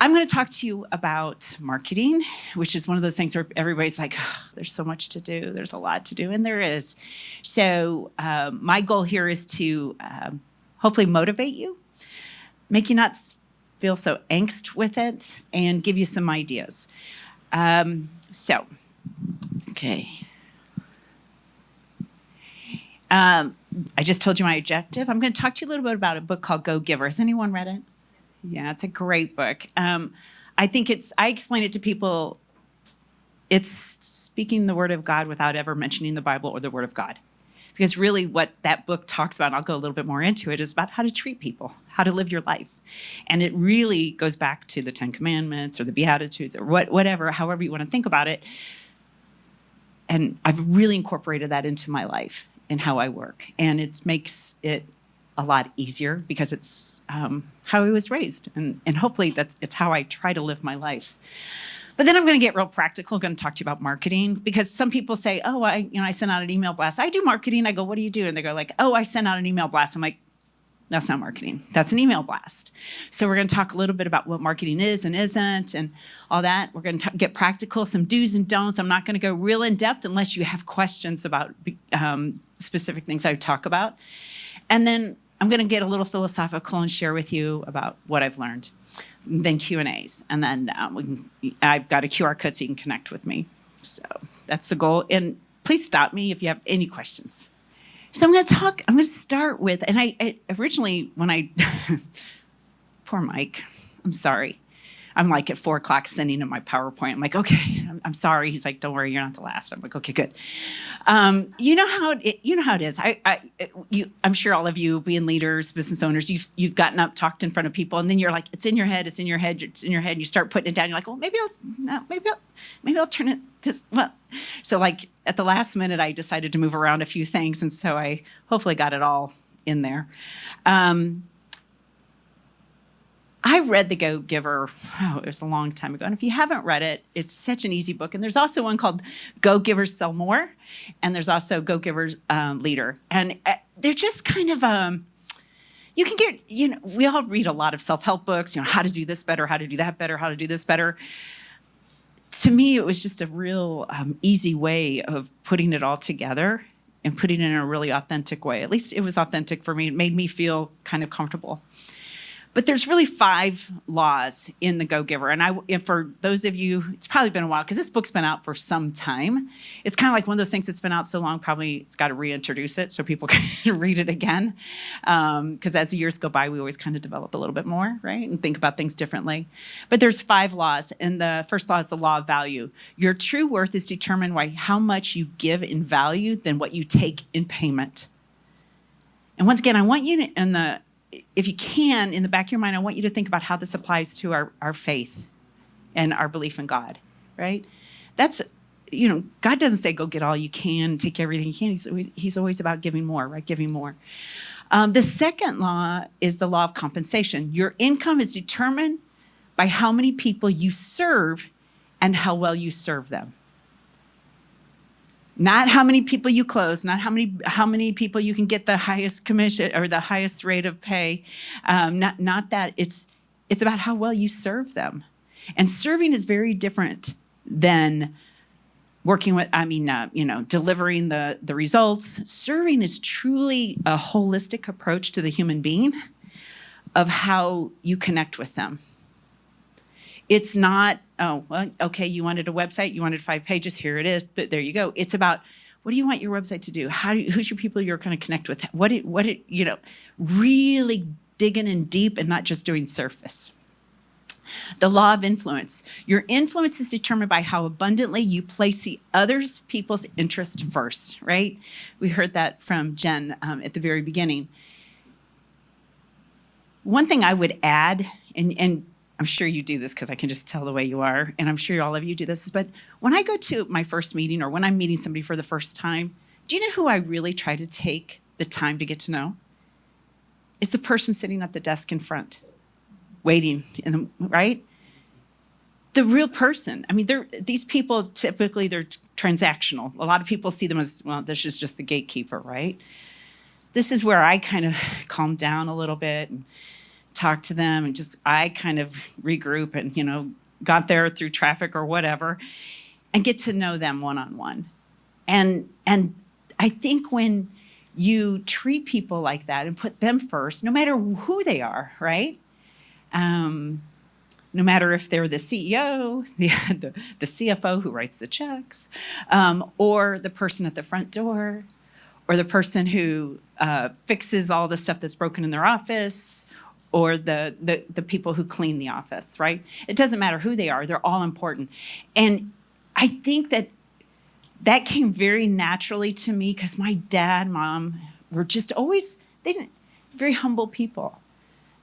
I'm going to talk to you about marketing, which is one of those things where everybody's like, oh, there's so much to do. There's a lot to do, and there is. So my goal here is to hopefully motivate you, make you not feel so angst with it, and give you some ideas. Okay. I just told you my objective. I'm going to talk to you a little bit about a book called Go Giver. Has anyone read it? Yeah, it's a great book. I think I explain it to people, it's speaking the word of God without ever mentioning the Bible or the word of God. Because really what that book talks about, and I'll go a little bit more into it, is about how to treat people, how to live your life. And it really goes back to the 10 Commandments or the Beatitudes or whatever, however you want to think about it. And I've really incorporated that into my life and how I work. And it makes it a lot easier because it's how I was raised. And hopefully it's how I try to live my life. But then I'm going to get real practical. I'm going to talk to you about marketing because some people say, oh, I sent out an email blast. I do marketing. I go, what do you do? And they go like, oh, I sent out an email blast. I'm like, that's not marketing. That's an email blast. So we're going to talk a little bit about what marketing is and isn't and all that. We're going to get practical, some do's and don'ts. I'm not going to go real in depth unless you have questions about specific things I talk about. And then I'm going to get a little philosophical and share with you about what I've learned. And then Q&As. And then I've got a QR code so you can connect with me. So that's the goal. And please stop me if you have any questions. So I'm going to start with, and I originally, poor Mike, I'm sorry. I'm like at 4:00 sending him my PowerPoint. I'm like, okay, I'm sorry. He's like, don't worry, you're not the last. I'm like, okay, good. You know how it is. I'm sure all of you being leaders, business owners, you've gotten up, talked in front of people, and then you're like, it's in your head. And you start putting it down. You're like, well, maybe I'll turn it this. Well, so like at the last minute, I decided to move around a few things, and so I hopefully got it all in there. I read The Go Giver, it was a long time ago. And if you haven't read it, it's such an easy book. And there's also one called Go Givers Sell More. And there's also Go Givers Leader. And they're just kind of, you can get, we all read a lot of self-help books, how to do this better, how to do that better, how to do this better. To me, it was just a real easy way of putting it all together and putting it in a really authentic way. At least it was authentic for me. It made me feel kind of comfortable. But there's really 5 laws in the Go Giver. And for those of you, it's probably been a while because this book's been out for some time. It's kind of like one of those things that's been out so long, probably it's got to reintroduce it so people can read it again. Because as the years go by, we always kind of develop a little bit more, right? And think about things differently. But there's 5 laws. And the first law is the law of value. Your true worth is determined by how much you give in value than what you take in payment. And once again, I want you to, if you can, in the back of your mind, I want you to think about how this applies to our faith and our belief in God, right? That's, God doesn't say go get all you can, take everything you can. He's always about giving more, right? Giving more. The second law is the law of compensation. Your income is determined by how many people you serve and how well you serve them. Not how many people you close, not how many people you can get the highest commission or the highest rate of pay. Not that. It's about how well you serve them. And serving is very different than working with, delivering the results. Serving is truly a holistic approach to the human being of how you connect with them. It's not, okay, you wanted a website, you wanted 5 pages, here it is, but there you go. It's about, what do you want your website to do? Who's your people you're going to connect with? Really digging in deep and not just doing surface. The law of influence. Your influence is determined by how abundantly you place the other people's interest first, right? We heard that from Jen at the very beginning. One thing I would add, and I'm sure you do this because I can just tell the way you are, and I'm sure all of you do this, but when I go to my first meeting or when I'm meeting somebody for the first time, do you know who I really try to take the time to get to know? It's the person sitting at the desk in front, waiting, right? The real person. I mean, these people, typically, they're transactional. A lot of people see them as, well, this is just the gatekeeper, right? This is where I kind of calm down a little bit and talk to them, and I kind of regroup and, got there through traffic or whatever, and get to know them one-on-one. And I think when you treat people like that and put them first, no matter who they are, right? No matter if they're the CEO, the CFO who writes the checks, or the person at the front door, or the person who fixes all the stuff that's broken in their office, or the people who clean the office, right? It doesn't matter who they are. They're all important. And I think that came very naturally to me because my dad, mom were just always, very humble people.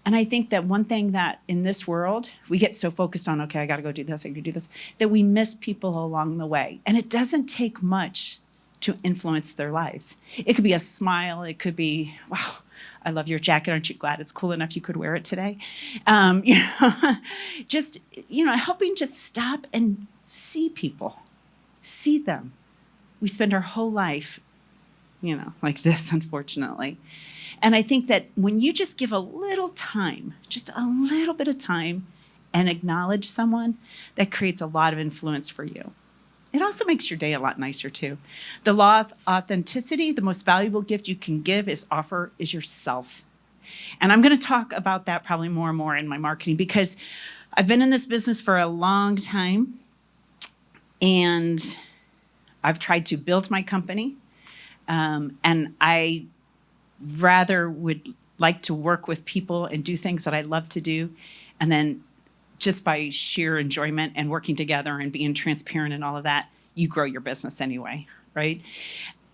And I think that one thing that in this world, we get so focused on, okay, I got to go do this, I got to do this, that we miss people along the way. And it doesn't take much to influence their lives. It could be a smile. It could be, wow, I love your jacket. Aren't you glad it's cool enough you could wear it today? Just, helping just stop and see people, see them. We spend our whole life, like this, unfortunately. And I think that when you just give a little time, just a little bit of time, and acknowledge someone, that creates a lot of influence for you. It also makes your day a lot nicer too. The law of authenticity, the most valuable gift you can give is yourself. And I'm going to talk about that probably more and more in my marketing because I've been in this business for a long time, and I've tried to build my company, and I rather would like to work with people and do things that I love to do, and then just by sheer enjoyment and working together and being transparent and all of that, you grow your business anyway, right?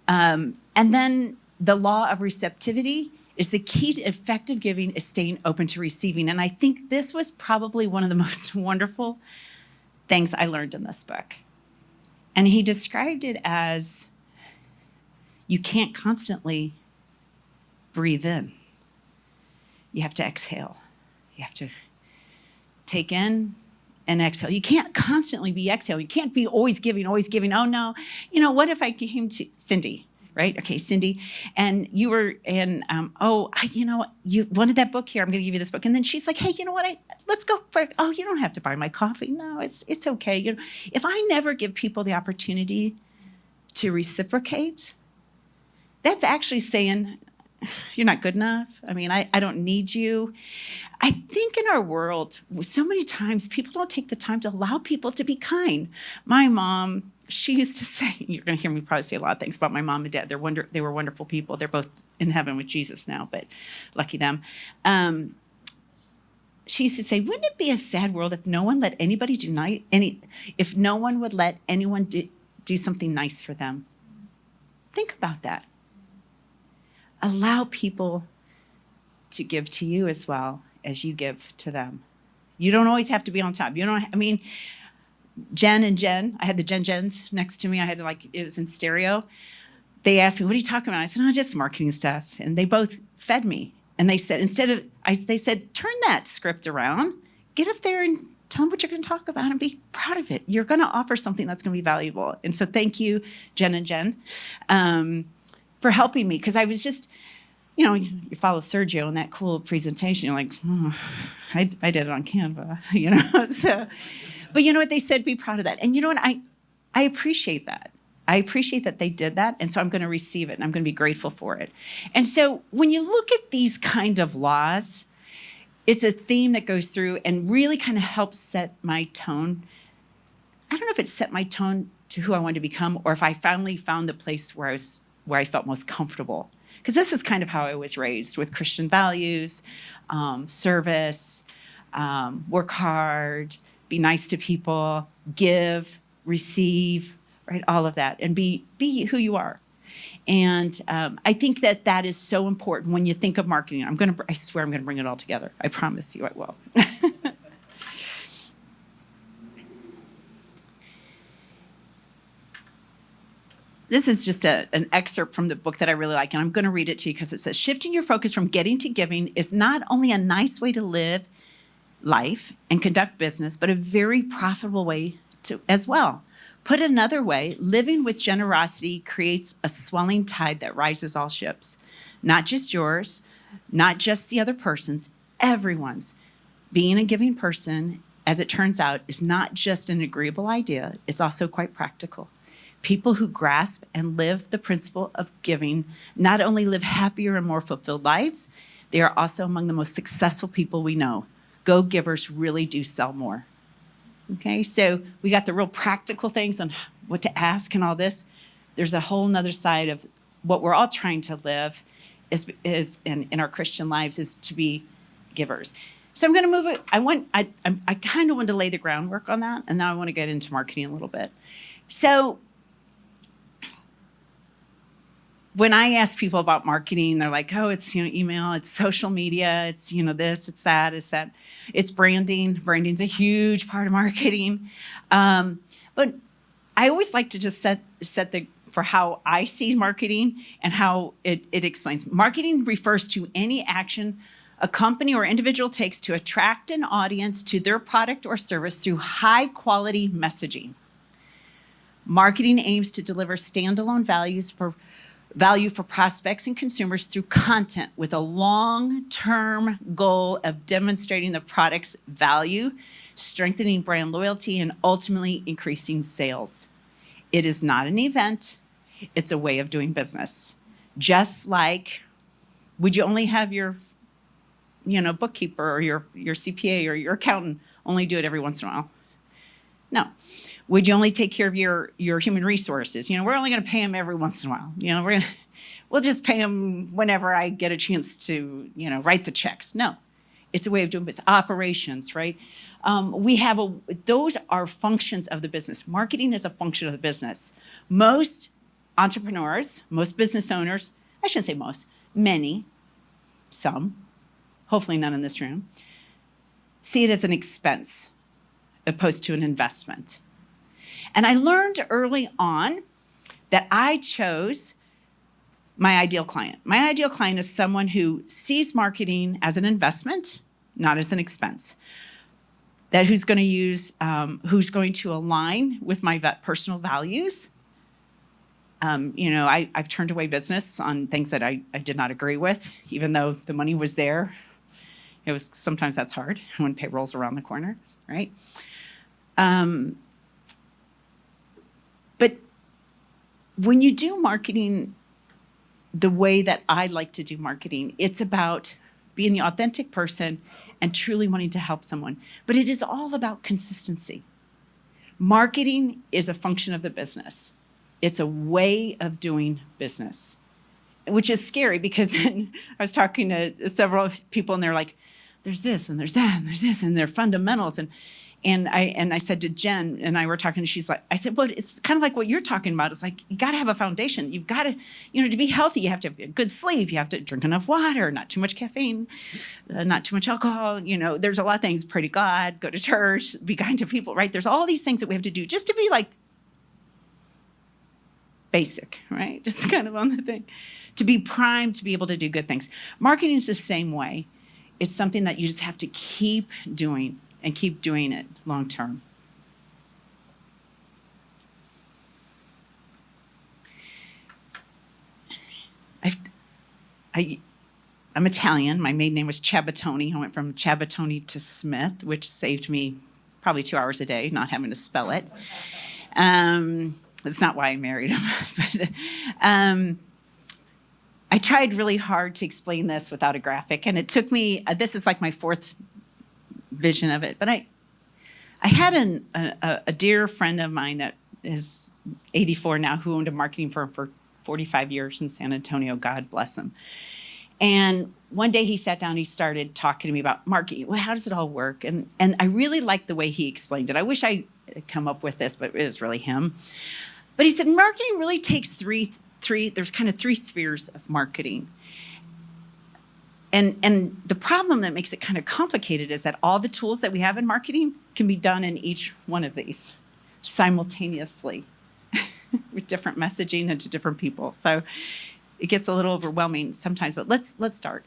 And then the law of receptivity is the key to effective giving is staying open to receiving. And I think this was probably one of the most wonderful things I learned in this book. And he described it as you can't constantly breathe in. You have to exhale. You have to take in and exhale. You can't constantly be exhaling. You can't be always giving, always giving. Oh no, what if I came to Cindy, right? Okay, Cindy, and you were in, you wanted that book here. I'm going to give you this book. And then she's like, hey, you know what? Let's go for, you don't have to buy my coffee. No, it's okay. If I never give people the opportunity to reciprocate, that's actually saying, you're not good enough. I mean, I don't need you. I think in our world, so many times people don't take the time to allow people to be kind. My mom, she used to say, you're going to hear me probably say a lot of things about my mom and dad. They were wonderful people. They're both in heaven with Jesus now, but lucky them. She used to say, wouldn't it be a sad world if no one let anybody if no one would let anyone do something nice for them? Think about that. Allow people to give to you as well as you give to them. You don't always have to be on top. Jen and Jen, I had the Jens next to me. It was in stereo. They asked me, what are you talking about? I said, just marketing stuff. And they both fed me. And they said, they said, turn that script around, get up there and tell them what you're going to talk about and be proud of it. You're going to offer something that's going to be valuable. And so thank you, Jen and Jen, for helping me. Because I was just, you follow Sergio in that cool presentation. You're like, I did it on Canva, So, but you know what they said? Be proud of that. And you know what? I appreciate that. I appreciate that they did that. And so I'm going to receive it and I'm going to be grateful for it. And so when you look at these kind of laws, it's a theme that goes through and really kind of helps set my tone. I don't know if it set my tone to who I wanted to become or if I finally found the place where I felt most comfortable. Because this is kind of how I was raised with Christian values, service, work hard, be nice to people, give, receive, right? All of that, and be who you are. And I think that is so important when you think of marketing. I swear I'm going to bring it all together. I promise you I will. This is just an excerpt from the book that I really like, and I'm going to read it to you because it says, shifting your focus from getting to giving is not only a nice way to live life and conduct business, but a very profitable way to as well. Put another way, living with generosity creates a swelling tide that rises all ships, not just yours, not just the other person's. everyone's. Being a giving person, as it turns out, is not just an agreeable idea, it's also quite practical. People who grasp and live the principle of giving not only live happier and more fulfilled lives, they are also among the most successful people we know. Go-givers really do sell more. Okay, so we got the real practical things on what to ask and all this. There's a whole nother side of what we're all trying to live is in our Christian lives is to be givers. So I'm going to move it. I kind of wanted to lay the groundwork on that, and now I want to get into marketing a little bit. So when I ask people about marketing, they're like, "Oh, it's email, it's social media, it's this, it's that, it's branding. Branding's a huge part of marketing." But I always like to just set for how I see marketing and how it explains. Marketing refers to any action a company or individual takes to attract an audience to their product or service through high-quality messaging. Marketing aims to deliver standalone value for prospects and consumers through content with a long-term goal of demonstrating the product's value, strengthening brand loyalty, and ultimately increasing sales. It is not an event, it's a way of doing business. Just like, would you only have your bookkeeper or your CPA or your accountant only do it every once in a while? No. Would you only take care of your human resources? We're only going to pay them every once in a while. We'll just pay them whenever I get a chance to, write the checks. No, it's a way of doing business. Operations, right? Those are functions of the business. Marketing is a function of the business. Most entrepreneurs, most business owners, I shouldn't say most, many, some, hopefully none in this room, see it as an expense opposed to an investment. And I learned early on that I chose my ideal client. My ideal client is someone who sees marketing as an investment, not as an expense. Who's going to align with my personal values. I've turned away business on things that I did not agree with, even though the money was there. Sometimes that's hard when payroll's around the corner, right? But when you do marketing the way that I like to do marketing, it's about being the authentic person and truly wanting to help someone. But it is all about consistency. Marketing is a function of the business. It's a way of doing business, which is scary because I was talking to several people and they're like, there's this and there's that and there's this and they're fundamentals. And I said to Jen, and I were talking, and she's like, I said, well, it's kind of like what you're talking about. It's like, you got to have a foundation. You've got to, to be healthy, you have to have good sleep. You have to drink enough water, not too much caffeine, not too much alcohol. There's a lot of things. Pray to God, go to church, be kind to people, right? There's all these things that we have to do just to be like basic, right? Just kind of on the thing. To be primed to be able to do good things. Marketing is the same way. It's something that you just have to keep doing and keep doing it long term. I'm Italian. My maiden name was Ciabattoni. I went from Ciabattoni to Smith, which saved me probably 2 hours a day not having to spell it. That's not why I married him. But, I tried really hard to explain this without a graphic, and it took me, this is like my fourth vision of it, but I had a dear friend of mine that is 84 now who owned a marketing firm for 45 years in San Antonio, God bless him. And one day he sat down, he started talking to me about marketing. Well, how does it all work? And I really liked the way he explained it. I wish I had come up with this, but it was really him. But he said, marketing really takes there's kind of three spheres of marketing. And the problem that makes it kind of complicated is that all the tools that we have in marketing can be done in each one of these simultaneously with different messaging and to different people. So it gets a little overwhelming sometimes, but let's start.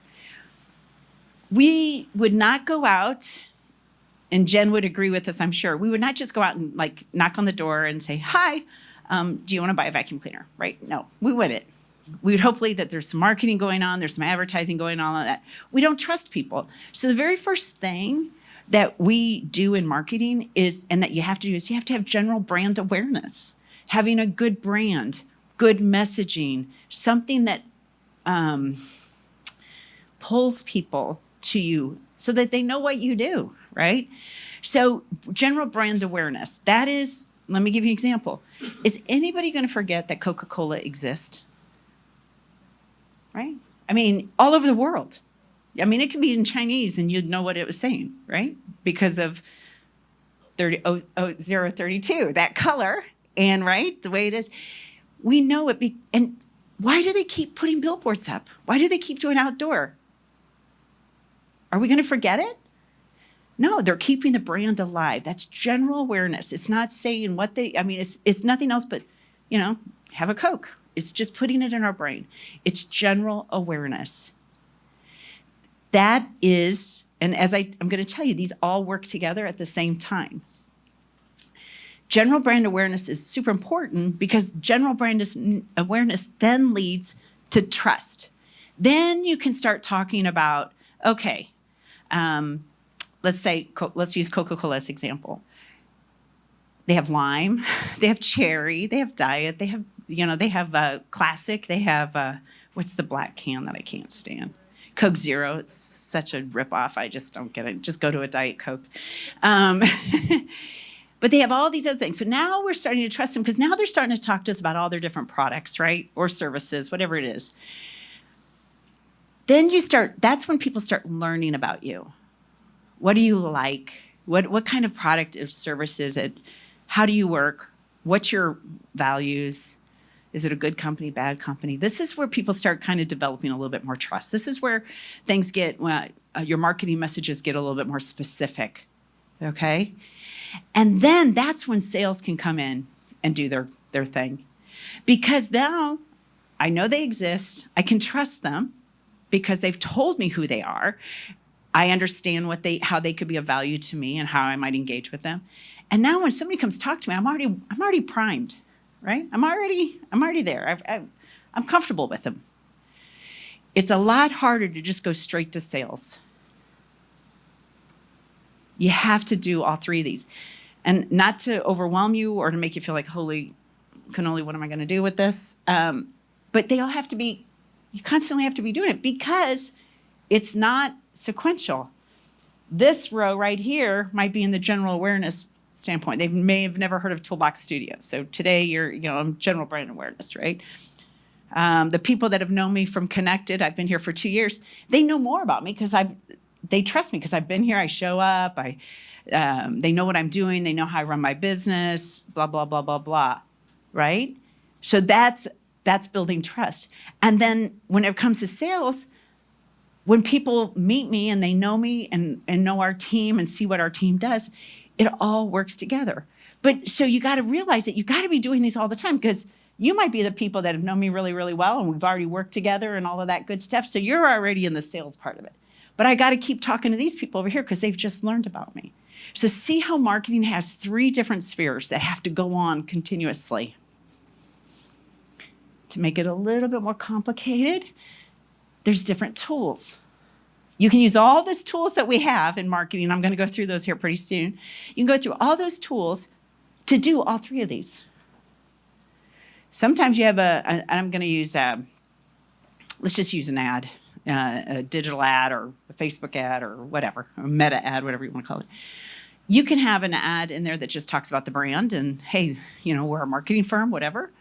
We would not go out, and Jen would agree with us, I'm sure. We would not just go out and like knock on the door and say, hi, do you want to buy a vacuum cleaner, right? No, we wouldn't. We would hopefully that there's some marketing going on, there's some advertising going on, all that. We don't trust people. So the very first thing that we do in marketing is, and that you have to do, is you have to have general brand awareness. Having a good brand, good messaging, something that pulls people to you so that they know what you do, right? So general brand awareness, that is, let me give you an example. Is anybody going to forget that Coca-Cola exists? Right? I mean, all over the world. I mean, it could be in Chinese and you'd know what it was saying, right? Because of 032, that color, and right, the way it is. We know it. And why do they keep putting billboards up? Why do they keep doing outdoor? Are we going to forget it? No, they're keeping the brand alive. That's general awareness. It's not saying what they, I mean, it's nothing else but, have a Coke. It's just putting it in our brain. It's general awareness. That is, and as I'm going to tell you, these all work together at the same time. General brand awareness is super important because general brand awareness then leads to trust. Then you can start talking about, okay, let's use Coca-Cola as example. They have lime, they have cherry, they have diet, they have, they have classic, they have, what's the black can that I can't stand? Coke Zero. It's such a ripoff. I just don't get it. Just go to a Diet Coke. But they have all these other things. So now we're starting to trust them because now they're starting to talk to us about all their different products, right? Or services, whatever it is. Then that's when people start learning about you. What do you like? What kind of product or service is it? How do you work? What's your values? Is it a good company, bad company? This is where people start kind of developing a little bit more trust. This is where things get, your marketing messages get a little bit more specific, okay? And then that's when sales can come in and do their thing. Because now I know they exist. I can trust them because they've told me who they are. I understand how they could be of value to me and how I might engage with them. And now when somebody comes talk to me, I'm already primed. Right? I'm already there. I'm comfortable with them. It's a lot harder to just go straight to sales. You have to do all three of these. And not to overwhelm you or to make you feel like, holy cannoli, what am I going to do with this? But they all have to be, you constantly have to be doing it because it's not sequential. This row right here might be in the general awareness standpoint. They may have never heard of Toolbox Studios. So today you're, general brand awareness, right? The people that have known me from Kinected, I've been here for 2 years, they know more about me because they trust me because I've been here, I show up, they know what I'm doing, they know how I run my business, blah, blah, blah, blah, blah, right? So that's building trust. And then when it comes to sales, when people meet me and they know me and know our team and see what our team does, it all works together. But so you got to realize that you got to be doing these all the time because you might be the people that have known me really, really well and we've already worked together and all of that good stuff. So you're already in the sales part of it. But I got to keep talking to these people over here because they've just learned about me. So see how marketing has 3 different spheres that have to go on continuously. To make it a little bit more complicated, there's different tools. You can use all those tools that we have in marketing. I'm going to go through those here pretty soon. You can go through all those tools to do all 3 of these. Sometimes you have I'm going to use, let's just use an ad, a digital ad or a Facebook ad or whatever, a meta ad, whatever you want to call it. You can have an ad in there that just talks about the brand and, hey, we're a marketing firm, whatever.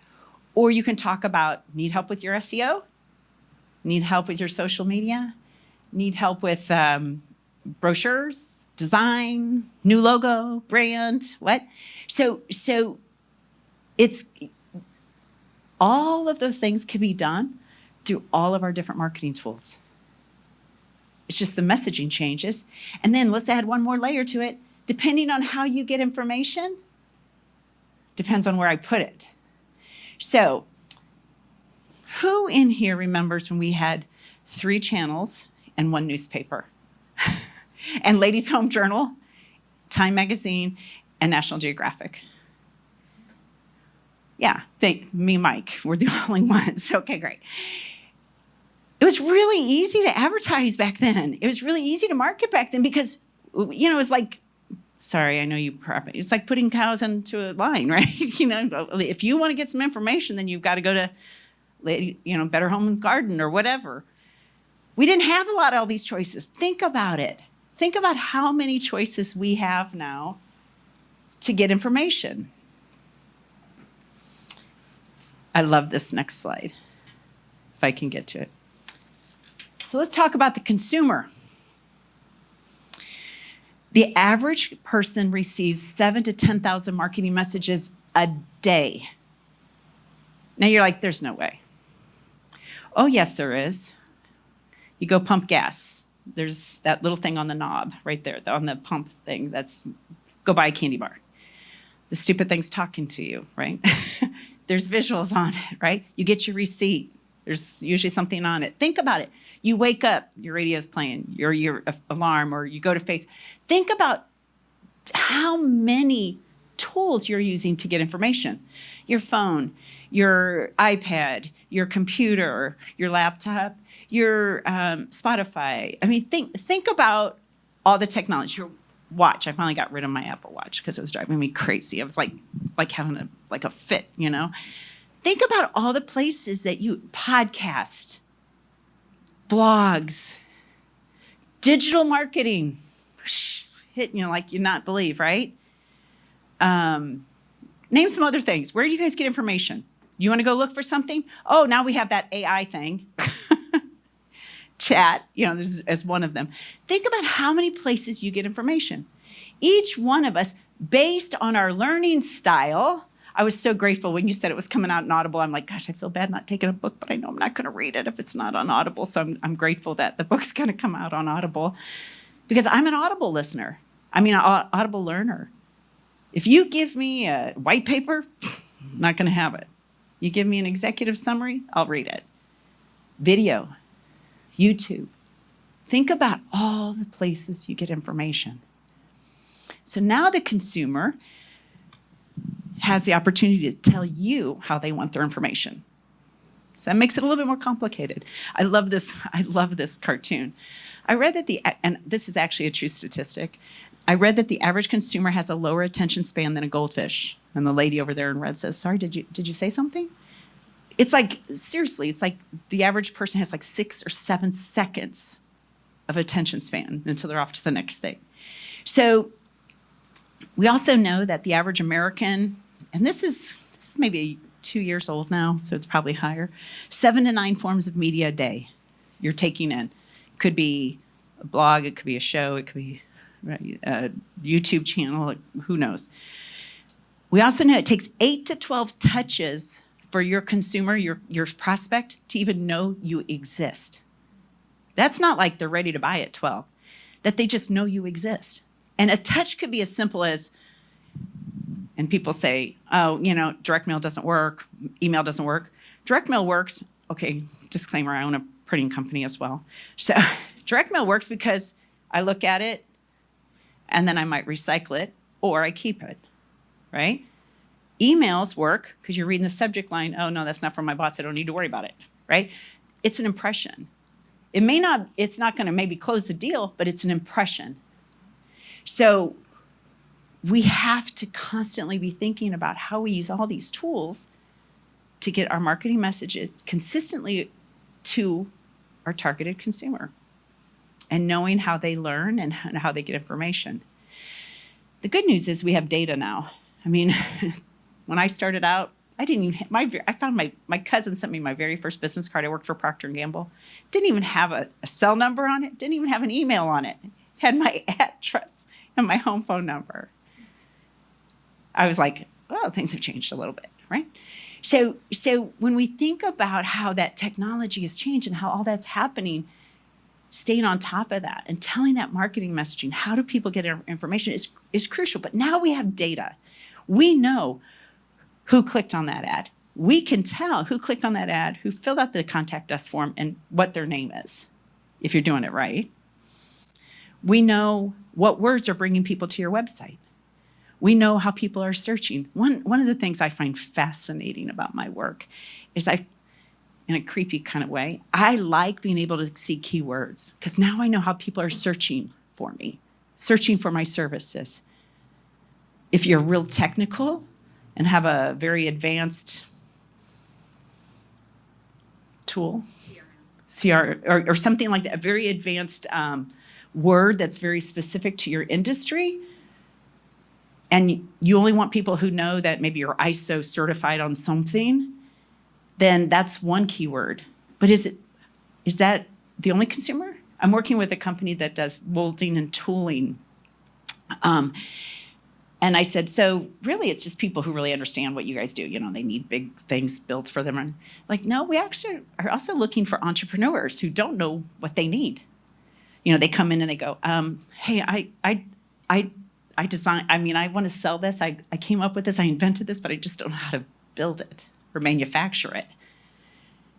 Or you can talk about, need help with your SEO? Need help with your social media? Need help with brochures, design, new logo, brand, what? So it's all of those things can be done through all of our different marketing tools. It's just the messaging changes. And then let's add one more layer to it. Depending on how you get information, depends on where I put it. So who in here remembers when we had 3 channels and 1 newspaper? And Ladies' Home Journal, Time Magazine, and National Geographic. Yeah, me and Mike, we're the only ones. Okay, great. It was really easy to advertise back then. It was really easy to market back then because, it was like, sorry, I know you crap. It's like putting cows into a line, right? If you want to get some information, then you've got to go to, Better Home and Garden or whatever. We didn't have a lot of all these choices. Think about it. Think about how many choices we have now to get information. I love this next slide, if I can get to it. So let's talk about the consumer. The average person receives 7,000 to 10,000 marketing messages a day. Now you're like, there's no way. Oh, yes, there is. You go pump gas. There's that little thing on the knob right there, on the pump thing. Go buy a candy bar. The stupid thing's talking to you, right? There's visuals on it, right? You get your receipt. There's usually something on it. Think about it. You wake up, your radio's playing, your alarm, or you go to Facebook. Think about how many tools you're using to get information. Your phone, your iPad, your computer, your laptop, your Spotify. I mean, think about all the technology. Your watch. I finally got rid of my Apple Watch because it was driving me crazy. I was like having a fit, Think about all the places that you podcast, blogs, digital marketing, hitting you like you not believe, right? Name some other things. Where do you guys get information? You want to go look for something? Oh, now we have that AI thing. Chat, this is one of them. Think about how many places you get information. Each one of us, based on our learning style. I was so grateful when you said it was coming out in Audible. I'm like, gosh, I feel bad not taking a book, but I know I'm not going to read it if it's not on Audible. So I'm grateful that the book's going to come out on Audible because I'm an Audible listener. I mean, an Audible learner. If you give me a white paper, I'm not going to have it. You give me an executive summary, I'll read it. Video, YouTube. Think about all the places you get information. So now the consumer has the opportunity to tell you how they want their information. So that makes it a little bit more complicated. I love this cartoon. I read that and this is actually a true statistic, I read that the average consumer has a lower attention span than a goldfish. And the lady over there in red says, sorry, did you say something? It's like, seriously, it's like the average person has like 6 or 7 seconds of attention span until they're off to the next thing. So we also know that the average American, and this is maybe 2 years old now, so it's probably higher, 7 to 9 forms of media a day you're taking in. Could be a blog, it could be a show, it could be a YouTube channel, who knows. We also know it takes 8 to 12 touches for your consumer, your prospect, to even know you exist. That's not like they're ready to buy at 12, that they just know you exist. And a touch could be as simple as, and people say, oh, direct mail doesn't work, email doesn't work. Direct mail works. Okay, disclaimer, I own a printing company as well. So direct mail works because I look at it and then I might recycle it or I keep it, right? Emails work because you're reading the subject line. Oh, no, that's not from my boss. I don't need to worry about it, right? It's an impression. It's not going to maybe close the deal, but it's an impression. So we have to constantly be thinking about how we use all these tools to get our marketing messages consistently to our targeted consumer and knowing how they learn and how they get information. The good news is we have data now. I mean, when I started out, I found my cousin sent me my very first business card. I worked for Procter & Gamble. Didn't even have a cell number on it. Didn't even have an email on it. It had my address and my home phone number. I was like, well, things have changed a little bit, right? So when we think about how that technology has changed and how all that's happening, staying on top of that and telling that marketing messaging, how do people get information is crucial. But now we have data. We know who clicked on that ad. We can tell who clicked on that ad, who filled out the contact us form, and what their name is, if you're doing it right. We know what words are bringing people to your website. We know how people are searching. One of the things I find fascinating about my work is in a creepy kind of way, I like being able to see keywords because now I know how people are searching for me, searching for my services. If you're real technical and have a very advanced tool, CR, or something like that, a very advanced word that's very specific to your industry, and you only want people who know that maybe you're ISO certified on something, then that's one keyword. But is that the only consumer? I'm working with a company that does molding and tooling. And I said, so really it's just people who really understand what you guys do. They need big things built for them. And like, no, we actually are also looking for entrepreneurs who don't know what they need. They come in and they go, hey, I design, I want to sell this. I came up with this, I invented this, but I just don't know how to build it or manufacture it.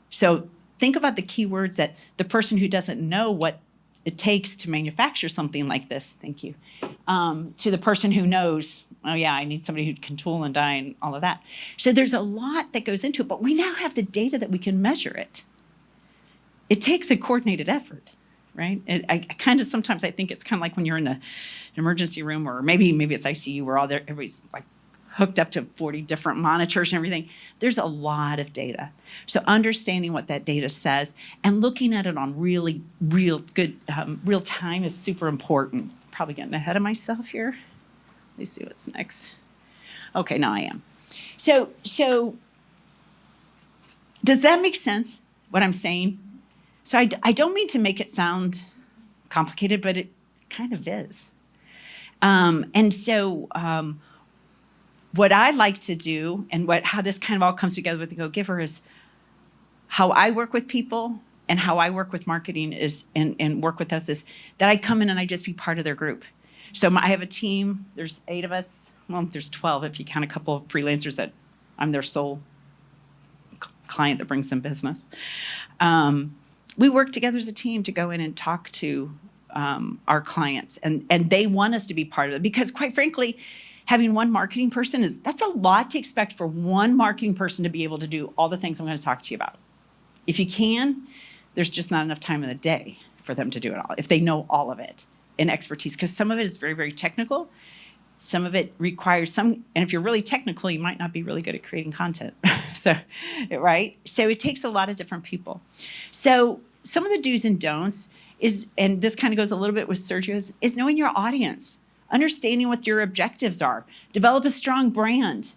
So think about the keywords that the person who doesn't know what it takes to manufacture something like this, thank you, to the person who knows, oh yeah, I need somebody who can tool and die and all of that. So there's a lot that goes into it, but we now have the data that we can measure it. It takes a coordinated effort, right? I kind of, sometimes I think it's kind of like when you're in an emergency room, or maybe it's ICU where everybody's like hooked up to 40 different monitors and everything. There's a lot of data. So understanding what that data says and looking at it on real time is super important. Probably getting ahead of myself here. Let's see what's next. Okay, now I am. So does that make sense, what I'm saying? So I don't mean to make it sound complicated, but it kind of is. What I like to do, and how this kind of all comes together with the Go Giver, is how I work with people and how I work with marketing and work with us is that I come in and I just be part of their group. So I have a team. There's 8 of us. Well, there's 12 if you count a couple of freelancers that I'm their sole client that brings them business. We work together as a team to go in and talk to our clients, and they want us to be part of it because, quite frankly, having one marketing person that's a lot to expect for one marketing person to be able to do all the things I'm going to talk to you about. If you can, there's just not enough time in the day for them to do it all, if they know all of it in expertise, because some of it is very, very technical. Some of it requires and if you're really technical, you might not be really good at creating content. Right? So it takes a lot of different people. So some of the do's and don'ts and this kind of goes a little bit with Sergio's, is knowing your audience. Understanding what your objectives are. Develop a strong brand.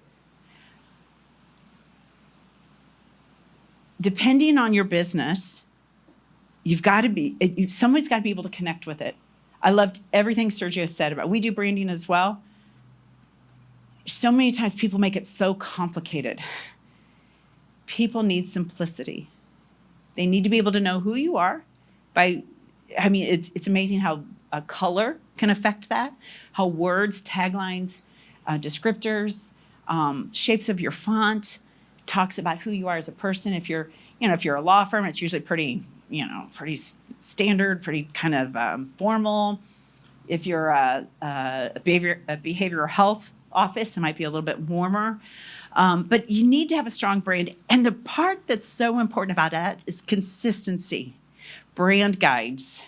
Depending on your business, somebody's got to be able to connect with it. I loved everything Sergio said about, we do branding as well. So many times people make it so complicated. People need simplicity. They need to be able to know who you are it's amazing how a color can affect that, how words, taglines, descriptors, shapes of your font talks about who you are as a person. If you're a law firm, it's usually pretty standard, pretty kind of formal. If you're a behavioral health office, it might be a little bit warmer. But you need to have a strong brand. And the part that's so important about that is consistency. Brand guides.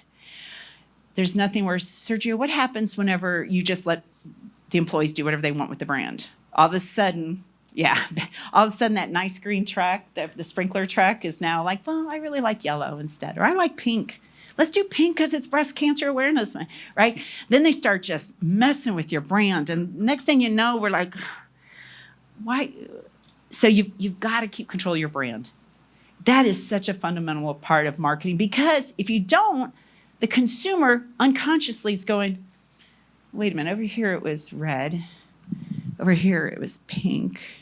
There's nothing worse. Sergio, what happens whenever you just let the employees do whatever they want with the brand? All of a sudden, that nice green truck, the sprinkler truck is now like, well, I really like yellow instead, or I like pink. Let's do pink because it's breast cancer awareness, right? Then they start just messing with your brand. And next thing you know, we're like, why? So you've got to keep control of your brand. That is such a fundamental part of marketing, because if you don't, the consumer unconsciously is going, wait a minute, over here it was red, over here it was pink,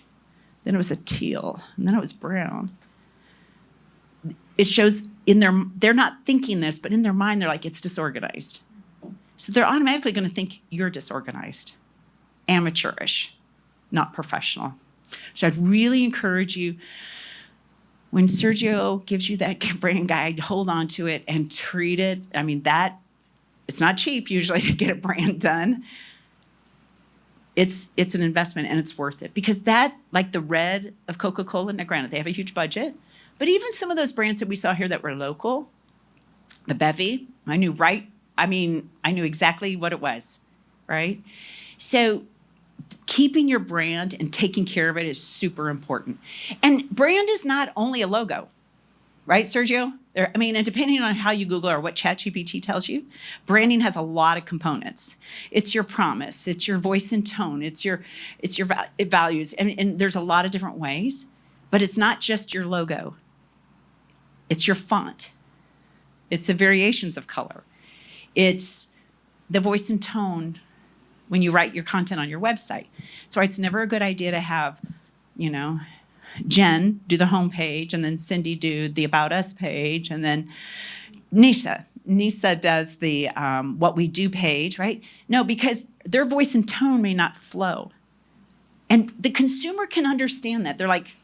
then it was a teal, and then it was brown. It shows they're not thinking this, but in their mind, they're like, it's disorganized. So they're automatically going to think you're disorganized, amateurish, not professional. So I'd really encourage you, when Sergio gives you that brand guide, hold on to it and treat it. It's not cheap usually to get a brand done. it's an investment and it's worth it, because that, like the red of Coca-Cola, now granted they have a huge budget, but even some of those brands that we saw here that were local, the Bevy, I knew exactly what it was, right? So keeping your brand and taking care of it is super important. And brand is not only a logo, right, Sergio? And depending on how you Google or what ChatGPT tells you, branding has a lot of components. It's your promise, it's your voice and tone, it's your values, and there's a lot of different ways. But it's not just your logo. It's your font. It's the variations of color. It's the voice and tone when you write your content on your website. So it's never a good idea to have, Jen do the homepage, and then Cindy do the About Us page, and then Nisa does the What We Do page, right? No, because their voice and tone may not flow. And the consumer can understand that. They're like,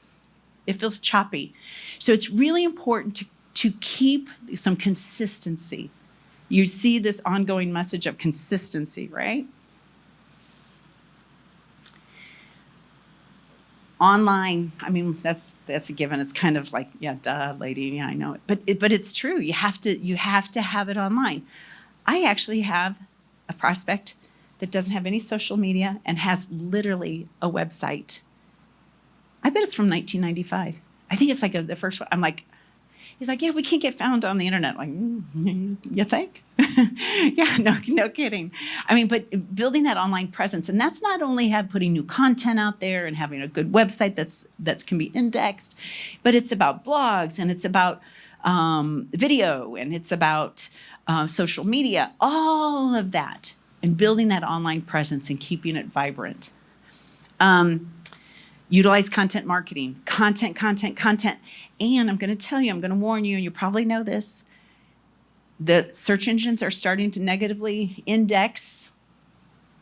it feels choppy. So it's really important to keep some consistency. You see this ongoing message of consistency, right? Online, that's a given. It's kind of like, yeah, duh, lady, yeah, I know it. But it's true. You have to have it online. I actually have a prospect that doesn't have any social media and has literally a website. I bet it's from 1995. I think it's like the first one. I'm like, he's like, yeah, we can't get found on the internet. I'm like, you think? Yeah, no kidding. But building that online presence, and that's not only putting new content out there and having a good website that can be indexed, but it's about blogs, and it's about video, and it's about social media, all of that, and building that online presence and keeping it vibrant. Utilize content marketing, content. And I'm going to tell you, I'm going to warn you, and you probably know this, the search engines are starting to negatively index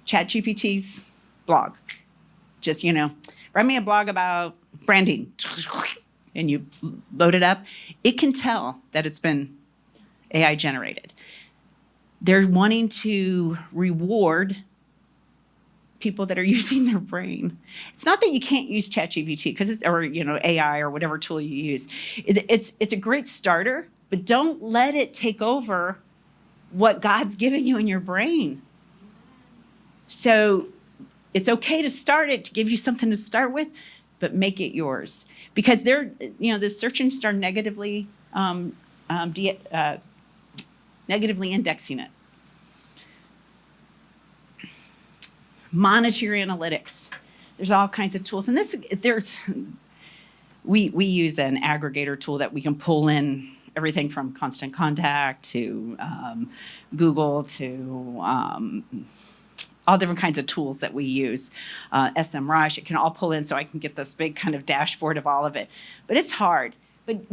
ChatGPT's blog. Just, write me a blog about branding, and you load it up. It can tell that it's been AI generated. They're wanting to reward people that are using their brain. It's not that you can't use ChatGPT or AI or whatever tool you use. It's a great starter, but don't let it take over what God's given you in your brain. So it's okay to start it, to give you something to start with, but make it yours, because the search engines are negatively indexing it. Monitor your analytics. There's all kinds of tools, and we use an aggregator tool that we can pull in everything from Constant Contact to Google to all different kinds of tools that we use. SMrush, it can all pull in, so I can get this big kind of dashboard of all of it. But it's hard. But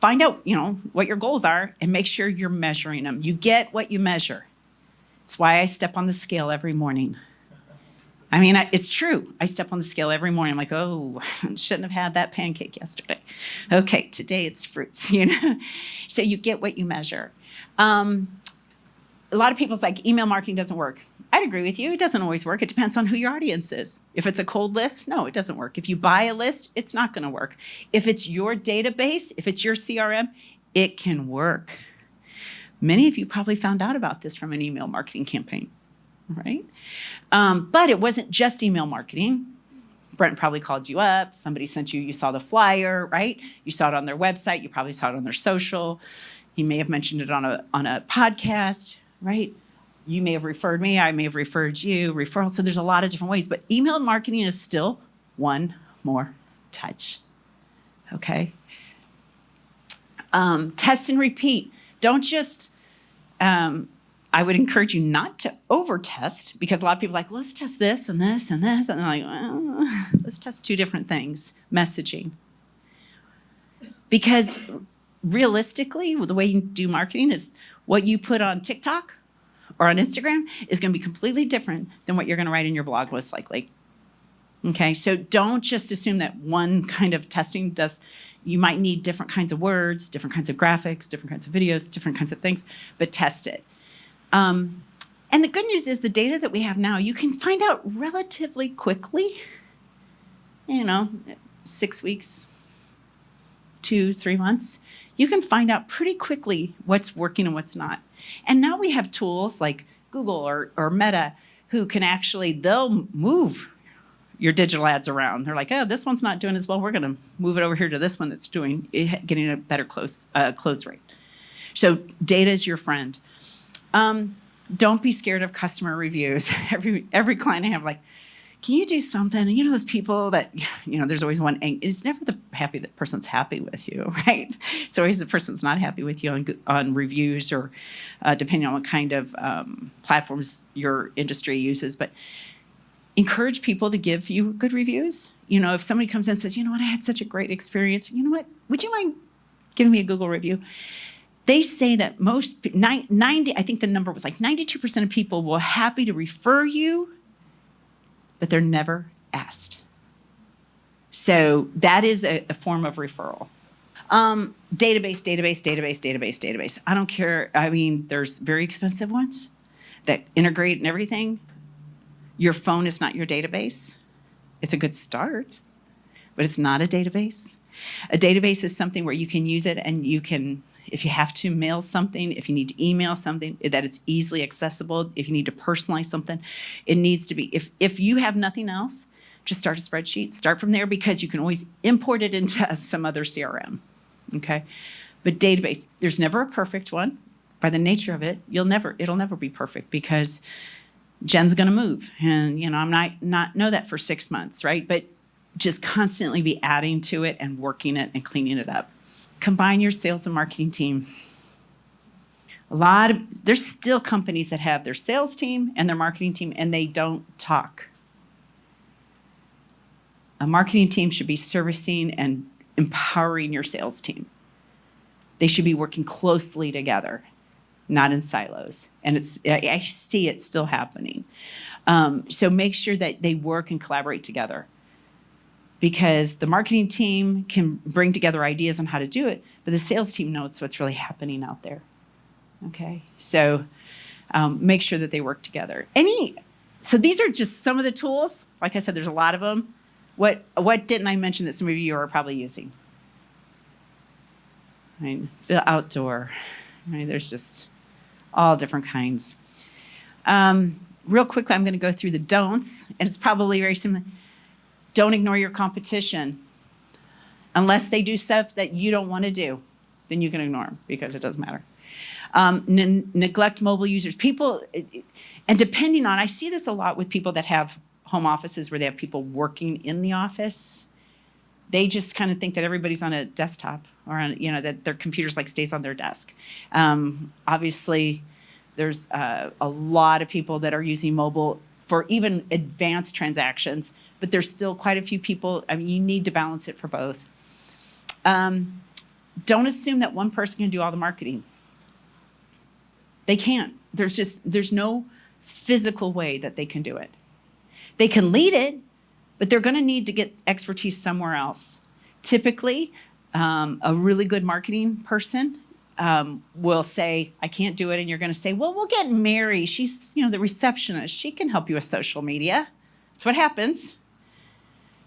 find out what your goals are, and make sure you're measuring them. You get what you measure. It's why I step on the scale every morning. It's true. I step on the scale every morning. I'm like, oh, shouldn't have had that pancake yesterday. Okay, today it's fruits, So you get what you measure. A lot of people's like, email marketing doesn't work. I'd agree with you. It doesn't always work. It depends on who your audience is. If it's a cold list, no, it doesn't work. If you buy a list, it's not going to work. If it's your database, if it's your CRM, it can work. Many of you probably found out about this from an email marketing campaign, right? But it wasn't just email marketing. Brent probably called you up. Somebody sent you saw the flyer, right? You saw it on their website. You probably saw it on their social. He may have mentioned it on a podcast, right? You may have referred me. I may have referred you. Referral. So there's a lot of different ways. But email marketing is still one more touch, okay? Test and repeat. Don't just... I would encourage you not to over-test, because a lot of people are like, let's test this and this and this. And I'm like, well, let's test two different things. Messaging. Because realistically, the way you do marketing is what you put on TikTok or on Instagram is going to be completely different than what you're going to write in your blog, most likely. Okay, so don't just assume that one kind of testing does. You might need different kinds of words, different kinds of graphics, different kinds of videos, different kinds of things, but test it. And the good news is the data that we have now, you can find out relatively quickly, 6 weeks, 2-3 months. You can find out pretty quickly what's working and what's not. And now we have tools like Google or Meta who can they'll move your digital ads around. They're like, oh, this one's not doing as well. We're going to move it over here to this one that's getting a better close rate. So data is your friend. Don't be scared of customer reviews. Every client I have, like, can you do something? And those people that, there's always one. It's never the person's happy with you, right? It's always the person's not happy with you on reviews or depending on what kind of platforms your industry uses. But encourage people to give you good reviews. If somebody comes in and says, I had such a great experience. Would you mind giving me a Google review? They say that 90, I think the number was like 92% of people will happy to refer you, but they're never asked. So that is a form of referral. Database. I don't care. I mean, there's very expensive ones that integrate and everything. Your phone is not your database. It's a good start, but it's not a database. A database is something where you can use it and you can, if you have to mail something, if you need to email something, that it's easily accessible. If you need to personalize something, it needs to be. If you have nothing else, just start a spreadsheet. Start from there because you can always import it into some other CRM, okay? But database, there's never a perfect one. By the nature of it, it'll never be perfect because Jen's going to move, and I'm not know that for 6 months, right? But just constantly be adding to it and working it and cleaning it up. Combine your sales and marketing team. There's still companies that have their sales team and their marketing team, and they don't talk. A marketing team should be servicing and empowering your sales team. They should be working closely together, not in silos. And I see it still happening. So make sure that they work and collaborate together, because the marketing team can bring together ideas on how to do it, but the sales team knows what's really happening out there. Okay, so make sure that they work together. So these are just some of the tools. Like I said, there's a lot of them. What didn't I mention that some of you are probably using? The outdoor. There's just all different kinds. Real quickly, I'm going to go through the don'ts, and it's probably very similar. Don't ignore your competition. Unless they do stuff that you don't want to do, then you can ignore them because it doesn't matter. Neglect mobile users. People, and depending on, I see this a lot with people that have home offices where they have people working in the office. They just kind of think that everybody's on a desktop or on, that their computer's stays on their desk. Obviously, there's a lot of people that are using mobile for even advanced transactions, but there's still quite a few people. You need to balance it for both. Don't assume that one person can do all the marketing. They can't. There's no physical way that they can do it. They can lead it, but they're going to need to get expertise somewhere else. Typically, a really good marketing person will say, I can't do it. And you're going to say, well, we'll get Mary. She's, the receptionist. She can help you with social media. That's what happens.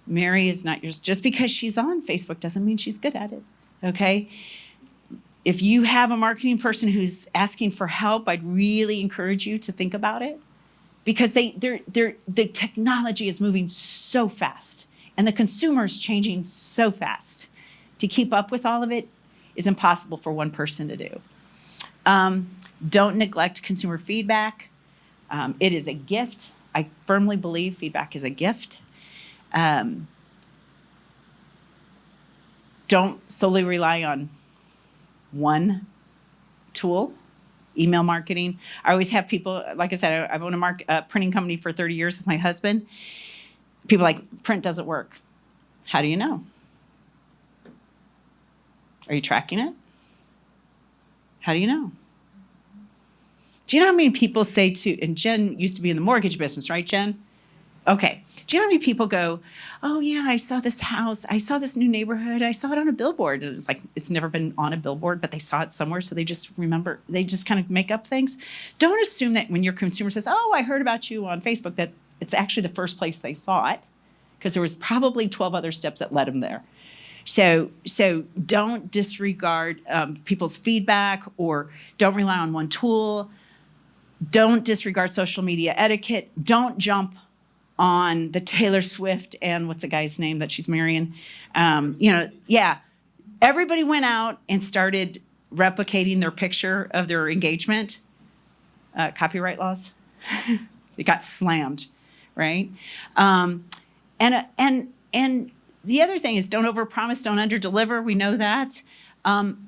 Mary is not yours. Just because she's on Facebook doesn't mean she's good at it, okay? If you have a marketing person who's asking for help, I'd really encourage you to think about it, because the technology is moving so fast and the consumer is changing so fast. To keep up with all of it is impossible for one person to do. Don't neglect consumer feedback. It is a gift. I firmly believe feedback is a gift. Don't solely rely on one tool. Email marketing. I always have people, like I said, I've owned a printing company for 30 years with my husband. People are like, print doesn't work. How do you know? Are you tracking it? How do you know? Do you know how many people say and Jen used to be in the mortgage business, right, Jen? Okay. Do you know how many people go, oh, yeah, I saw this house. I saw this new neighborhood. I saw it on a billboard. And it's like, it's never been on a billboard, but they saw it somewhere. So they just remember, they just kind of make up things. Don't assume that when your consumer says, oh, I heard about you on Facebook, that it's actually the first place they saw it, because there was probably 12 other steps that led them there. So don't disregard people's feedback, or don't rely on one tool. Don't disregard social media etiquette. Don't jump on the Taylor Swift and what's the guy's name that she's marrying. Everybody went out and started replicating their picture of their engagement. Copyright laws. It got slammed, right? And the other thing is, don't overpromise, don't underdeliver. We know that. And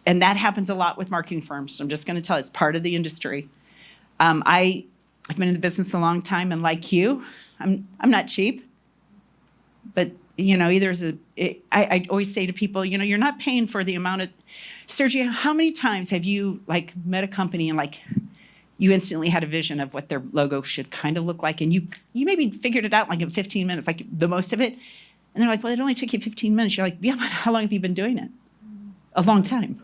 that happens a lot with marketing firms. So I'm just going to tell you, it's part of the industry. I've been in the business a long time, and like you, I'm not cheap. But I always say to people, you're not paying for the amount of. Sergio, how many times have you met a company and you instantly had a vision of what their logo should kind of look like, and you maybe figured it out in 15 minutes, like the most of it, and they're like, well, it only took you 15 minutes. You're like, yeah, but how long have you been doing it? A long time.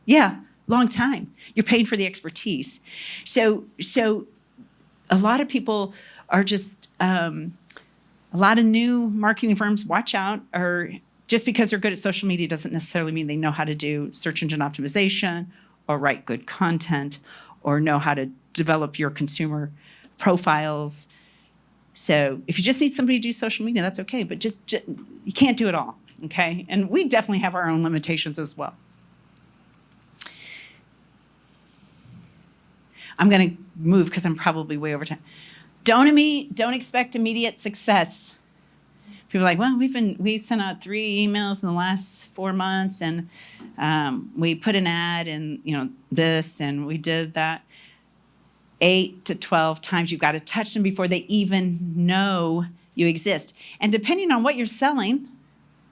Yeah, long time. You're paying for the expertise. So a lot of people are just, a lot of new marketing firms, watch out, or just because they're good at social media doesn't necessarily mean they know how to do search engine optimization or write good content or know how to develop your consumer profiles. So if you just need somebody to do social media, that's okay, but just you can't do it all, okay? And we definitely have our own limitations as well. I'm going to move because I'm probably way over time. Don't expect immediate success. People are like, well, we sent out 3 emails in the last 4 months, and we put an ad in this, and we did that. 8 to 12 times you've got to touch them before they even know you exist. And depending on what you're selling,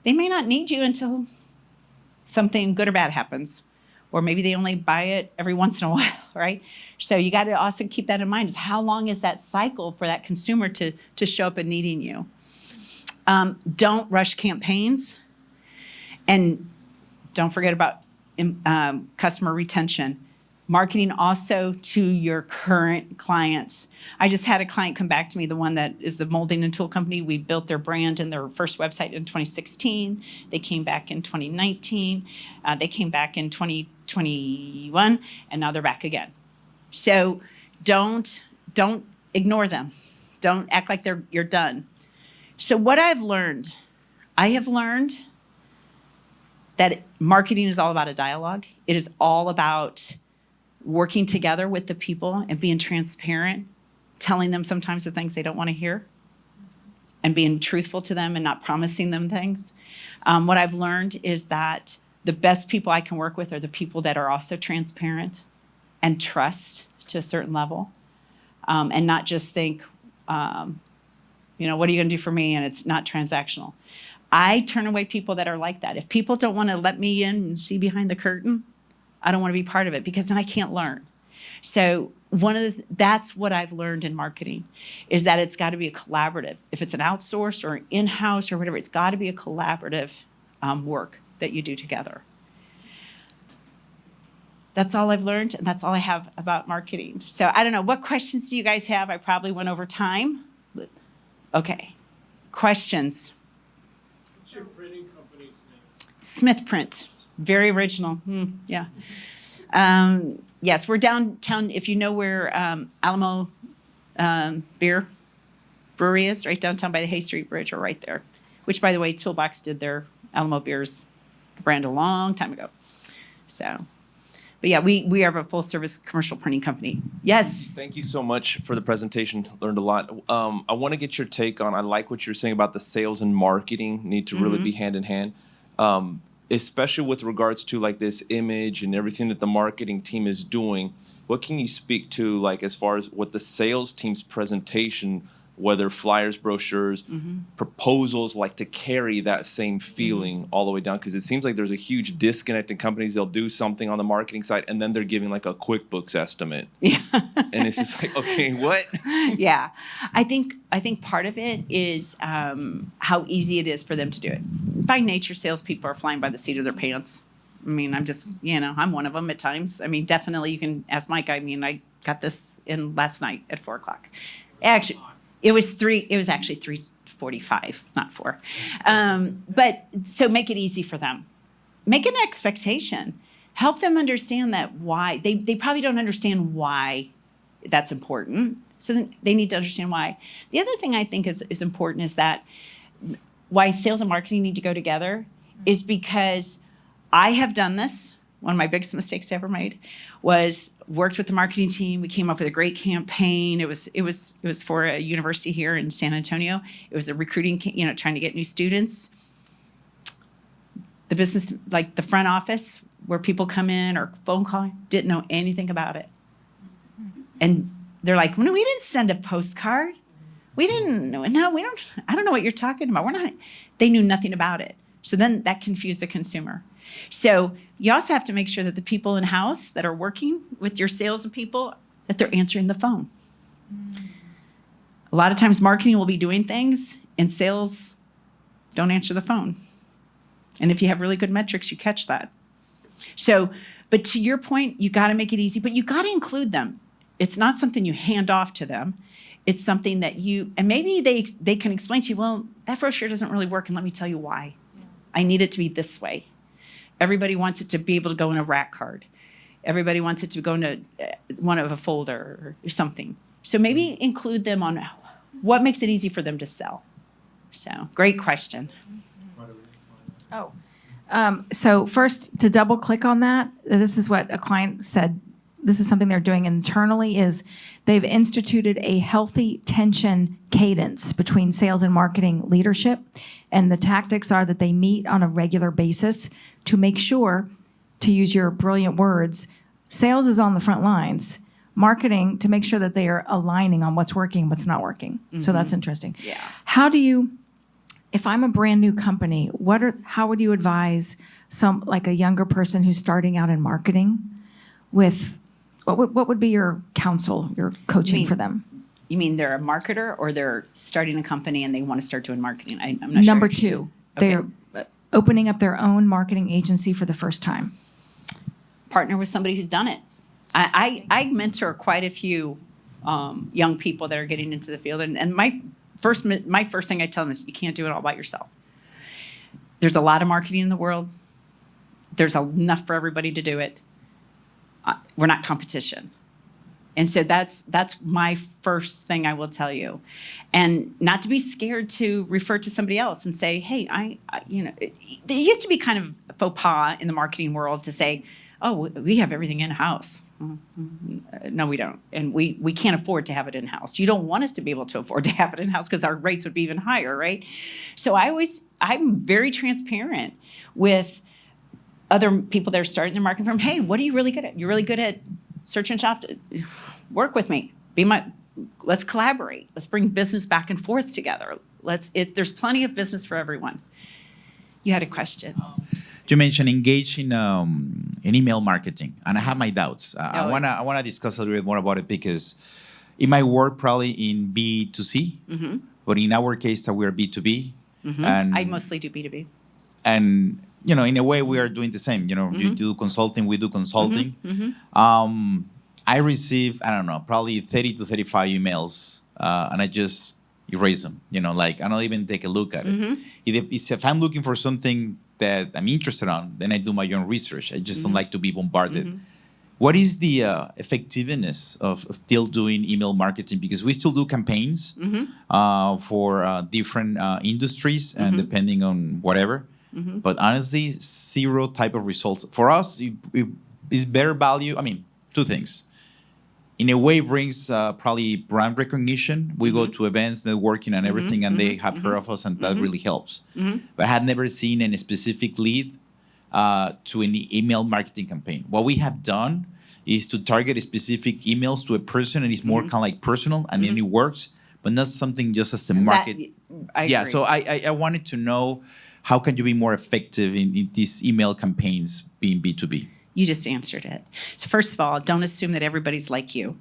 they may not need you until something good or bad happens. Or maybe they only buy it every once in a while, right? So you got to also keep that in mind, is how long is that cycle for that consumer to show up and needing you? Don't rush campaigns. And don't forget about customer retention. Marketing also to your current clients. I just had a client come back to me, the one that is the molding and tool company. We built their brand and their first website in 2016. They came back in 2019. They came back in 2021, and now they're back again. So don't ignore them. Don't act like you're done. So what I have learned that marketing is all about a dialogue. It is all about working together with the people and being transparent, telling them sometimes the things they don't want to hear, and being truthful to them and not promising them things. What I've learned is that the best people I can work with are the people that are also transparent and trust to a certain level, and not just think, what are you going to do for me? And it's not transactional. I turn away people that are like that. If people don't want to let me in and see behind the curtain, I don't want to be part of it, because then I can't learn. So that's what I've learned in marketing, is that it's got to be a collaborative. If it's an outsourced or in-house or whatever, it's got to be a collaborative work that you do together. That's all I've learned, and that's all I have about marketing. So I don't know, what questions do you guys have? I probably went over time. Okay, questions? What's your printing company's name? Smith Print. Very original. Yeah. Yes, we're downtown. If you know where Alamo Beer Brewery is, right downtown by the Hay Street Bridge, or right there. Which, by the way, Toolbox did their Alamo Beers brand a long time ago. So, but yeah, we are a full-service commercial printing company. Yes. Thank you so much for the presentation. Learned a lot. I want to get your take on. I like what you're saying about the sales and marketing need to really be hand in hand. Especially with regards to this image and everything that the marketing team is doing. What can you speak to as far as what the sales team's presentation whether flyers, brochures, proposals, like to carry that same feeling all the way down. Because it seems like there's a huge disconnect in companies. They'll do something on the marketing side and then they're giving like a QuickBooks estimate. Yeah. And it's just like, okay, what? Yeah. I think part of it is how easy it is for them to do it. By nature, salespeople are flying by the seat of their pants. I mean, I'm just, I'm one of them at times. I mean, definitely you can ask Mike. I mean, I got this in last night at 4:00. Actually, it was actually 3:45, not 4. But so make it easy for them. Make an expectation. Help them understand that why. They probably don't understand why that's important. So then they need to understand why. The other thing I think is important is that why sales and marketing need to go together is because I have done this. One of my biggest mistakes I ever made was worked with the marketing team. We came up with a great campaign. It was for a university here in San Antonio. It was a recruiting, trying to get new students. The business, like the front office where people come in or phone call, didn't know anything about it. And they're like, "No, we didn't send a postcard. We didn't know. No, we don't. I don't know what you're talking about. We're not." They knew nothing about it. So then that confused the consumer. So you also have to make sure that the people in-house that are working with your sales and people, that they're answering the phone. A lot of times marketing will be doing things and sales don't answer the phone. And if you have really good metrics, you catch that. So, but to your point, you got to make it easy, but you got to include them. It's not something you hand off to them. It's something that and maybe they can explain to you, well, that brochure doesn't really work, and let me tell you why. I need it to be this way. Everybody wants it to be able to go in a rack card. Everybody wants it to go into one of a folder or something. So maybe include them on what makes it easy for them to sell. So great question. So first, to double click on that, this is what a client said. This is something they're doing internally is they've instituted a healthy tension cadence between sales and marketing leadership. And the tactics are that they meet on a regular basis to make sure, to use your brilliant words, sales is on the front lines, marketing to make sure that they are aligning on what's working, what's not working. So that's interesting. Yeah. How do you, if I'm a brand new company, how would you advise like a younger person who's starting out in marketing with, what would be your counsel, your coaching for them? You mean they're a marketer or they're starting a company and they want to start doing marketing? I'm not sure. Number 2, they're opening up their own marketing agency for the first time. Partner with somebody who's done it. I mentor quite a few young people that are getting into the field, and my first thing I tell them is you can't do it all by yourself. There's a lot of marketing in the world. There's enough for everybody to do it. We're not competition. And so that's my first thing I will tell you. And not to be scared to refer to somebody else and say, hey, it used to be kind of faux pas in the marketing world to say, oh, we have everything in-house. No, we don't. And we can't afford to have it in-house. You don't want us to be able to afford to have it in-house because our rates would be even higher, right? So I'm very transparent with other people that are starting their marketing firm. Hey, what are you really good at? You're really good at search and shop. Work with me. Let's collaborate. Let's bring business back and forth together. There's plenty of business for everyone. You had a question. You mentioned engaging in email marketing, and I have my doubts. I wanna discuss a little bit more about it because it might work probably in B2C, but in our case, that we're B2B. And I mostly do B2B. And in a way, we are doing the same. You do consulting, we do consulting. I receive, I don't know, probably 30 to 35 emails, and I just erase them. I don't even take a look at it. If I'm looking for something that I'm interested on, then I do my own research. I just don't like to be bombarded. What is the effectiveness of still doing email marketing? Because we still do campaigns for different industries and depending on whatever. But honestly, zero type of results. For us, it's better value. I mean, 2 things. In a way, brings probably brand recognition. We go to events, networking, and everything, and they have heard of us, and that really helps. But I had never seen any specific lead to an email marketing campaign. What we have done is to target specific emails to a person, and it's more kind of like personal, and then it works. but not something just as a market. I Yeah, agree. so I wanted to know, how can you be more effective in these email campaigns being B2B? You just answered it. So first of all, don't assume that everybody's like you.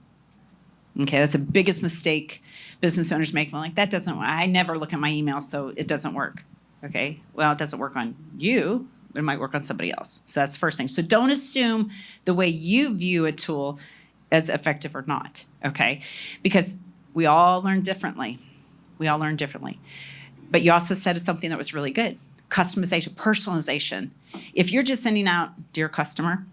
Okay, that's the biggest mistake business owners make. I'm like, that doesn't, I never look at my emails, so it doesn't work. Okay, well, it doesn't work on you, but it might work on somebody else. So that's the first thing. So don't assume the way you view a tool as effective or not, okay? Because we all learn differently. We all learn differently. But you also said something that was really good. Customization, personalization. If you're just sending out, dear customer,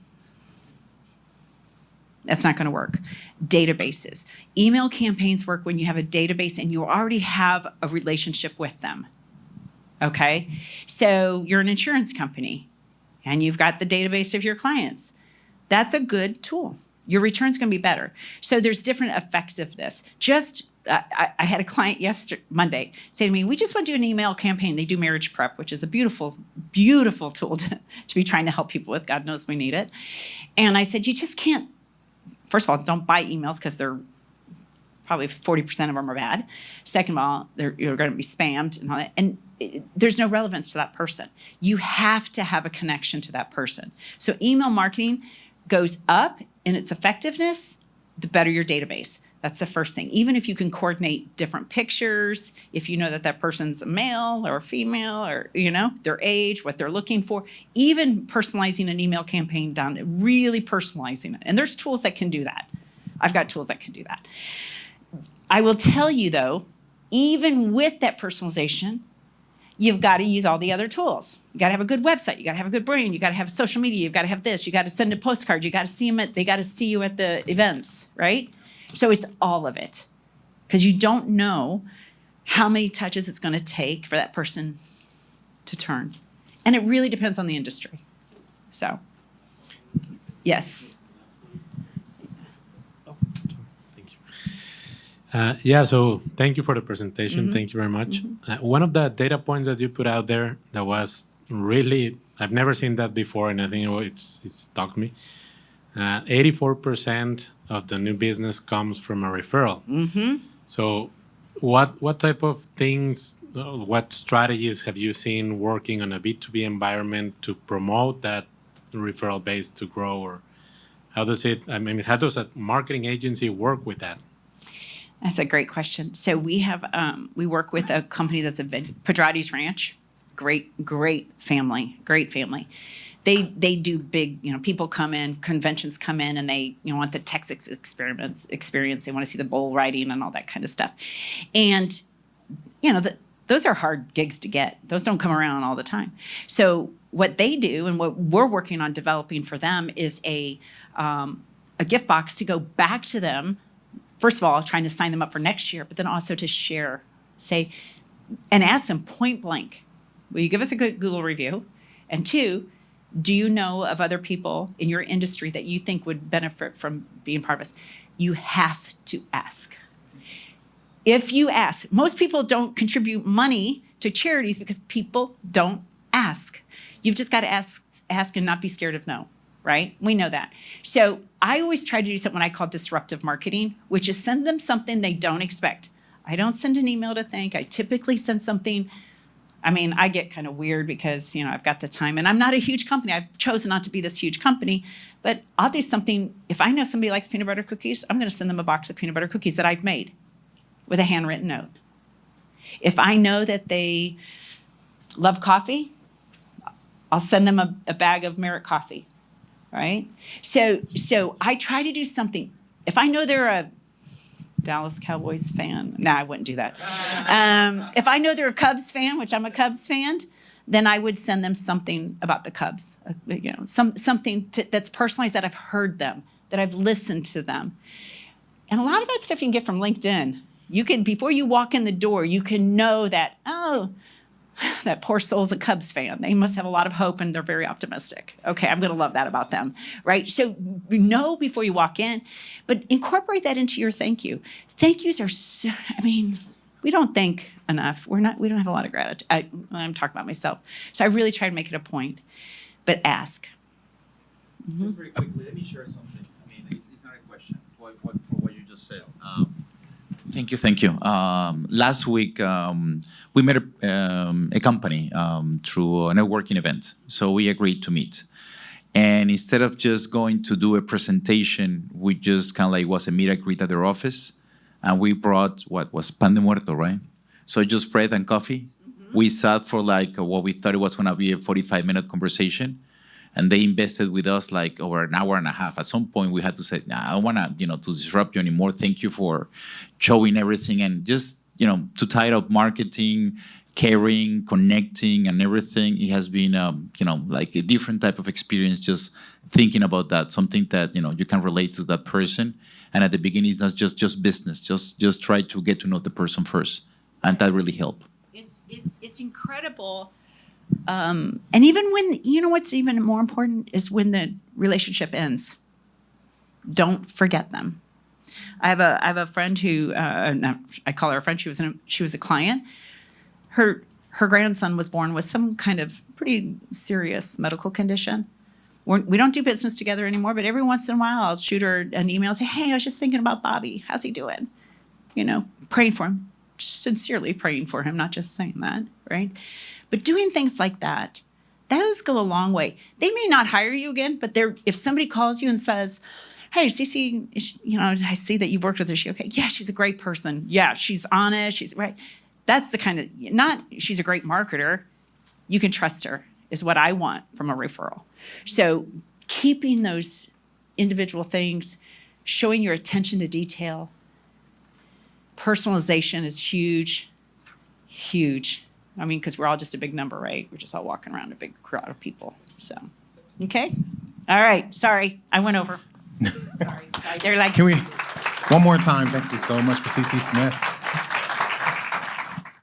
that's not going to work. Databases. Email campaigns work when you have a database and you already have a relationship with them. Okay? So you're an insurance company and you've got the database of your clients. That's a good tool. Your return's going to be better. So there's different effectiveness. I had a client Monday say to me, we just want to do an email campaign. They do marriage prep, which is a beautiful, beautiful tool to be trying to help people with. God knows we need it. And I said, you just can't, first of all, don't buy emails because they're probably 40% of them are bad. Second of all, you're going to be spammed and all that. And there's no relevance to that person. You have to have a connection to that person. So email marketing goes up in its effectiveness, the better your database. That's the first thing. Even if you can coordinate different pictures, if you know that person's a male or a female or, their age, what they're looking for, even personalizing an email campaign down, really personalizing it. And there's tools that can do that. I've got tools that can do that. I will tell you, though, even with that personalization, you've got to use all the other tools. You got to have a good website. You got to have a good brand. You got to have social media. You've got to have this. You got to send a postcard. You got to see them they got to see you at the events, right? So it's all of it, because you don't know how many touches it's going to take for that person to turn. And it really depends on the industry. So, yes. Thank you. So thank you for the presentation. Thank you very much. One of the data points that you put out there that was really, I've never seen that before, and I think it's stuck me. 84% of the new business comes from a referral. So what type of things, what strategies have you seen working on a B2B environment to promote that referral base to grow? Or how does a marketing agency work with that? That's a great question. So we have we work with a company that's Pedrati's Ranch. Great family. They do big, people come in, conventions come in, and they want the Texas experience. They want to see the bull riding and all that kind of stuff. And those are hard gigs to get. Those don't come around all the time. So what they do and what we're working on developing for them is a gift box to go back to them. First of all, trying to sign them up for next year, but then also to share, say, and ask them point blank, will you give us a good Google review? And 2, do you know of other people in your industry that you think would benefit from being part of us? You have to ask. If you ask, most people don't contribute money to charities because people don't ask. You've just got to ask and not be scared of no, right? We know that. So I always try to do something I call disruptive marketing, which is send them something they don't expect. I don't send an email to thank. I typically send something. I get kind of weird because, I've got the time and I'm not a huge company. I've chosen not to be this huge company, but I'll do something. If I know somebody likes peanut butter cookies, I'm going to send them a box of peanut butter cookies that I've made with a handwritten note. If I know that they love coffee, I'll send them a bag of Merit coffee, right? So I try to do something. If I know they're a Dallas Cowboys fan. I wouldn't do that. If I know they're a Cubs fan, which I'm a Cubs fan, then I would send them something about the Cubs. Something that's personalized, that I've heard them, that I've listened to them. And a lot of that stuff you can get from LinkedIn. You can, before you walk in the door, you can know that, that poor soul's a Cubs fan. They must have a lot of hope and they're very optimistic. Okay, I'm going to love that about them, right? So know before you walk in, but incorporate that into your thank you. Thank yous are so, we don't thank enough. We don't have a lot of gratitude. I'm talking about myself. So I really try to make it a point, but ask. Just very quickly, let me share something. It's not a question for what you just said. Thank you, thank you. Last week, we met a company through a networking event. So we agreed to meet. And instead of just going to do a presentation, we just kind of like was a meet and greet at their office. And we brought what was pan de muerto, right? So just bread and coffee. We sat for like what we thought it was going to be a 45-minute conversation. And they invested with us like over an hour and a half. At some point, we had to say, nah, I don't want to, to disrupt you anymore. Thank you for showing everything. And just, to tie up marketing, caring, connecting, and everything, it has been, like a different type of experience just thinking about that, something that, you can relate to that person. And at the beginning, it's not just business. Just try to get to know the person first. And that really helped. It's incredible. And even when, what's even more important is when the relationship ends. Don't forget them. I have a friend who, I call her a friend, she was a client. Her grandson was born with some kind of pretty serious medical condition. We don't do business together anymore, but every once in a while I'll shoot her an email and say, hey, I was just thinking about Bobby. How's he doing? Praying for him, sincerely praying for him, not just saying that, right? But doing things like that, those go a long way. They may not hire you again, but if somebody calls you and says, hey, Cece, I see that you've worked with her. Is she okay? Yeah, she's a great person. Yeah, she's honest. She's right. That's the kind of, not she's a great marketer. You can trust her is what I want from a referral. So keeping those individual things, showing your attention to detail, personalization is huge, huge. I mean, because we're all just a big number, right? We're just all walking around a big crowd of people. So, okay. All right. Sorry, I went over. Sorry. They're like, Can we, one more time, thank you so much for Cece Smith.